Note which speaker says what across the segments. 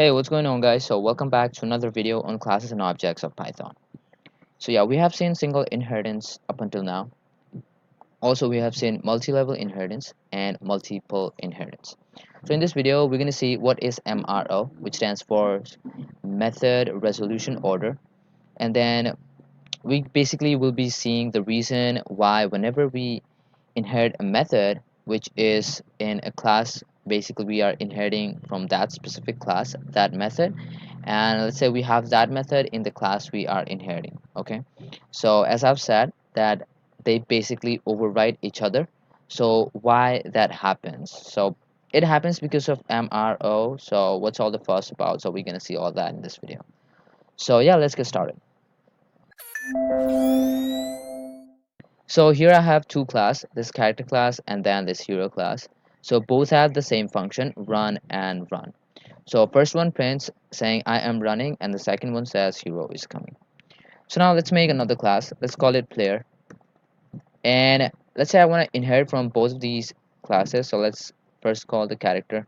Speaker 1: Hey, what's going on, guys? So welcome back to another video on classes and objects of Python. So yeah, we have seen single inheritance up until now. Also, we have seen multi-level inheritance and multiple inheritance. So in this video, we're going to see what is MRO, which stands for method resolution order. And then we basically will be seeing the reason why whenever we inherit a method which is in a class, basically we are inheriting from that specific class that method, and let's say we have that method in the class we are inheriting. Okay, so as I've said that they basically override each other. So why that happens? So it happens because of MRO. So what's all the fuss about? So we're gonna see all that in this video. So yeah, let's get started. So here I have two class, this character class and then this hero class. So both have the same function, run and run. So first one prints saying I am running, and the second one says hero is coming. So now let's make another class. Let's call it player. And let's say I want to inherit from both of these classes. So let's first call the character.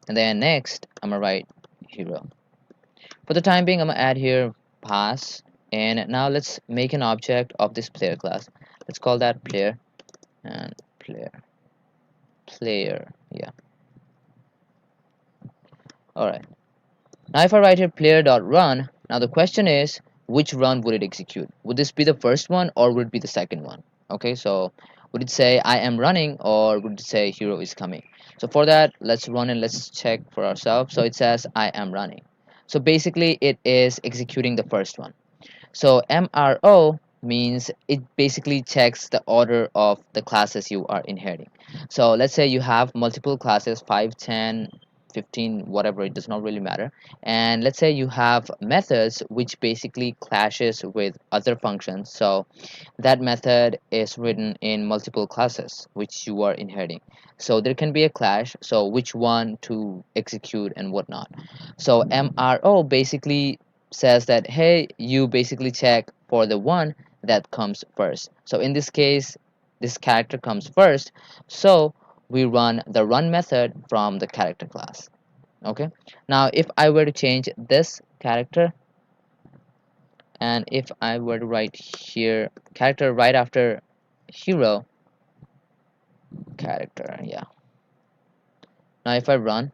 Speaker 1: And then next, I'm going to write hero. For the time being, I'm going to add here pass. And now let's make an object of this player class. Let's call that player and player. Yeah. All right. Now if I write here player.run, now the question is which run would it execute? Would this be the first one or would it be the second one? Okay, so would it say I am running or would it say hero is coming? So for that, let's run and let's check for ourselves. So it says I am running. So basically it is executing the first one. So MRO means it basically checks the order of the classes you are inheriting. So let's say you have multiple classes, 5, 10, 15, whatever, it does not really matter. And let's say you have methods which basically clashes with other functions. So that method is written in multiple classes which you are inheriting. So there can be a clash, so which one to execute and whatnot. So MRO basically says that hey, you basically check for the one that comes first. So in this case, this character comes first, so we run the run method from the character class. Okay, now if I were to change this character, and if I were to write here character right after hero character, yeah, now if I run,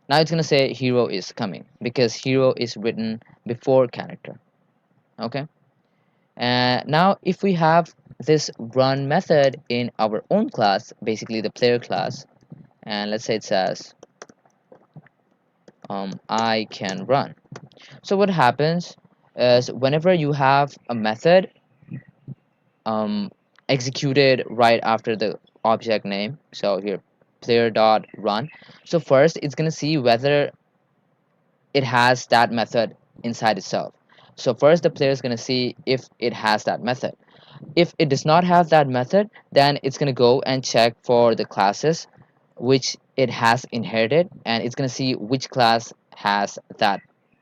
Speaker 1: now it's gonna say hero is coming because hero is written before character. Okay, and now if we have this run method in our own class, basically the player class, and let's say it says I can run. So what happens is whenever you have a method um, executed right after the object name, so here player dot run, so first it's gonna see whether it has that method inside itself. So first the player is gonna see if it has that method. If it does not have that method, then it's going to go and check for the classes which it has inherited, and it's going to see which class has that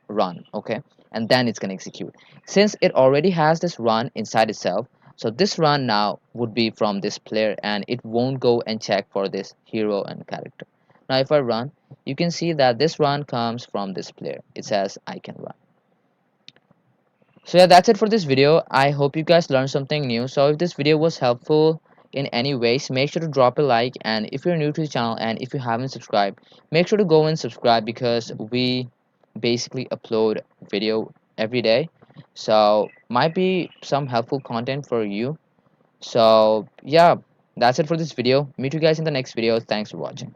Speaker 1: run. Okay, and then it's going to execute. Since it already has this run inside itself, so this run now would be from this player and it won't go and check for this hero and character. Now if I run, you can see that this run comes from this player. It says I can run. So yeah, that's it for this video. I hope you guys learned something new. So if this video was helpful in any ways, make sure to drop a like, and if you're new to the channel and if you haven't subscribed, make sure to go and subscribe because we basically upload video every day. So might be some helpful content for you. So yeah, that's it for this video. Meet you guys in the next video. Thanks for watching.